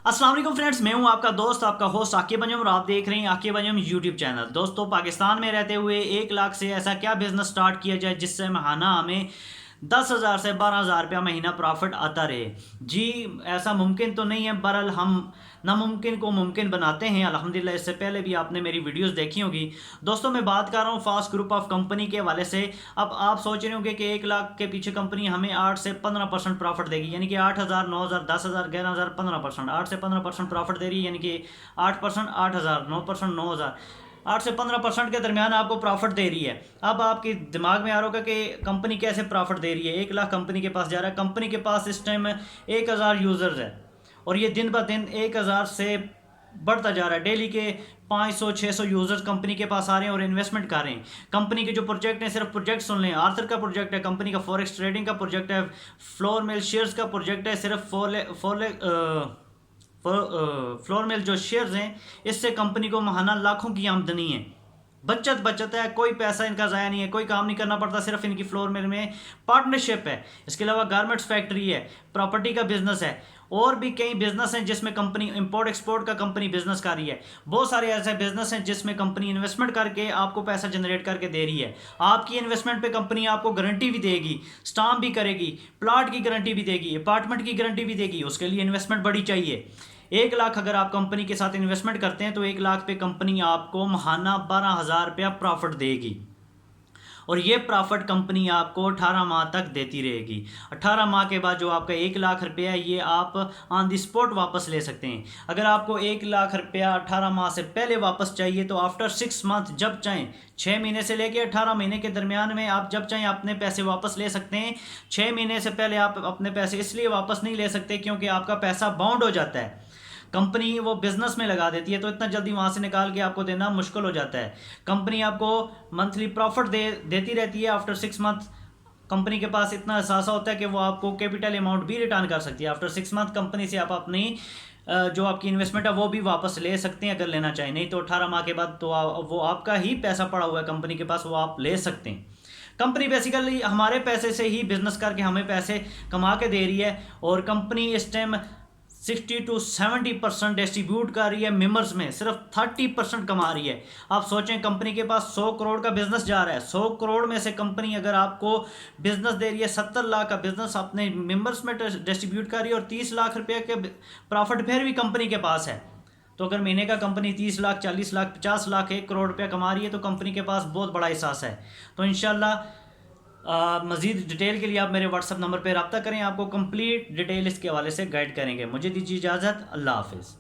अस्सलाम वालेकुम फ्रेंड्स, मैं हूं आपका दोस्त, आपका होस्ट आकिब अंजुम और आप देख रहे हैं आकिब अंजुम यूट्यूब चैनल। दोस्तों, पाकिस्तान में रहते हुए 1 लाख से ऐसा क्या बिजनेस स्टार्ट किया जाए जिससे माहाना हमें 10,000 से 12,000 रुपया महीना प्रॉफिट आता रहे। जी, ऐसा मुमकिन तो नहीं है, बहरहाल हम नामुमकिन को मुमकिन बनाते हैं अल्हम्दुलिल्लाह। इससे पहले भी आपने मेरी वीडियोस देखी होगी। दोस्तों, मैं बात कर रहा हूँ फास्ट ग्रुप ऑफ कंपनी के हवाले से। अब आप सोच रहे होंगे कि 1 लाख के पीछे कंपनी हमें 8 से 15% प्रॉफिट देगी, यानी कि 8,000, 9,000, 10,000, 11,000, 15%, 8 से 15% प्रॉफिट दे रही है, यानी कि 8%, 8,000, 9%, 9,000, 8 से 15% के दरमियान आपको प्रॉफिट दे रही है। अब आपके दिमाग में आ रहा होगा कि कंपनी कैसे प्रॉफिट दे रही है। 1 लाख कंपनी के पास जा रहा है, कंपनी के पास इस टाइम 1,000 यूज़र्स है और ये दिन ब दिन 1,000 से बढ़ता जा रहा है। डेली के 500-600 यूज़र्स कंपनी के पास आ रहे हैं और इन्वेस्टमेंट कर रहे हैं। कंपनी के जो प्रोजेक्ट हैं, सिर्फ प्रोजेक्ट सुन लें। आर्थर का प्रोजेक्ट है, कंपनी का फॉरेक्स ट्रेडिंग का प्रोजेक्ट है, फ्लोर मिल शेयर्स का प्रोजेक्ट है। सिर्फ फ्लोर मिल जो शेयर्स हैं, इससे कंपनी को महाना लाखों की आमदनी है। बचत है, कोई पैसा इनका ज़ाया नहीं है, कोई काम नहीं करना पड़ता। सिर्फ इनकी फ्लोर मिल में पार्टनरशिप है। इसके अलावा गारमेंट्स फैक्ट्री है, प्रॉपर्टी का बिजनेस है और भी कई बिजनेस हैं जिसमें कंपनी इंपोर्ट एक्सपोर्ट का कंपनी बिजनेस कर रही है। बहुत सारे ऐसे बिजनेस हैं जिसमें कंपनी इन्वेस्टमेंट करके आपको पैसा जनरेट करके दे रही है। आपकी इन्वेस्टमेंट पे कंपनी आपको गारंटी भी देगी, स्टाम्प भी करेगी, प्लाट की गारंटी भी देगी, अपार्टमेंट की गारंटी भी देगी। उसके लिए इन्वेस्टमेंट बड़ी चाहिए। 1 लाख अगर आप कंपनी के साथ इन्वेस्टमेंट करते हैं तो 1 लाख पे कंपनी आपको महाना 12,000 रुपया प्रॉफिट देगी और ये प्रॉफिट कंपनी आपको 18 माह तक देती रहेगी। 18 माह के बाद जो आपका 1 लाख रुपया है, ये आप ऑन दी स्पॉट वापस ले सकते हैं। अगर आपको 1 लाख रुपया 18 माह से पहले वापस चाहिए तो आफ्टर 6 मंथ, जब चाहें, 6 महीने से लेकर 18 महीने के दरमियान में आप जब चाहें अपने पैसे वापस ले सकते हैं। 6 महीने से पहले आप अपने पैसे इसलिए वापस नहीं ले सकते क्योंकि आपका पैसा बाउंड हो जाता है। कंपनी वो बिजनेस में लगा देती है तो इतना जल्दी वहाँ से निकाल के आपको देना मुश्किल हो जाता है। कंपनी आपको मंथली प्रॉफिट देती रहती है। आफ्टर 6 मंथ कंपनी के पास इतना एहसास होता है कि वो आपको कैपिटल अमाउंट भी रिटर्न कर सकती है। आफ्टर 6 मंथ कंपनी से आप अपनी जो आपकी इन्वेस्टमेंट है वो भी वापस ले सकते हैं अगर लेना चाहें। नहीं तो 18 माह के बाद तो वो आपका ही पैसा पड़ा हुआ है कंपनी के पास, वो आप ले सकते हैं। कंपनी बेसिकली हमारे पैसे से ही बिजनेस करके हमें पैसे कमा के दे रही है और कंपनी इस टाइम 60 to 70% डिस्ट्रीब्यूट कर रही है मेंबर्स में, सिर्फ 30% कमा रही है। आप सोचें, कंपनी के पास 100 करोड़ का बिजनेस जा रहा है। 100 करोड़ में से कंपनी अगर आपको बिजनेस दे रही है, 70 लाख का बिजनेस अपने मेंबर्स में डिस्ट्रीब्यूट कर रही है और 30 लाख रुपये के प्रॉफिट फिर भी कंपनी के पास है। तो अगर महीने का कंपनी 30 लाख, 40 लाख, 50 लाख, 1 करोड़ रुपया कमा रही है तो कंपनी के पास बहुत बड़ा एहसास है। तो इंशाल्लाह मज़ीद डिटेल के लिए आप मेरे व्हाट्सअप नंबर पर रब्ता करें, आपको कंप्लीट डिटेल इसके हवाले से गाइड करेंगे। मुझे दीजिए इजाज़त। अल्लाह हाफिज़।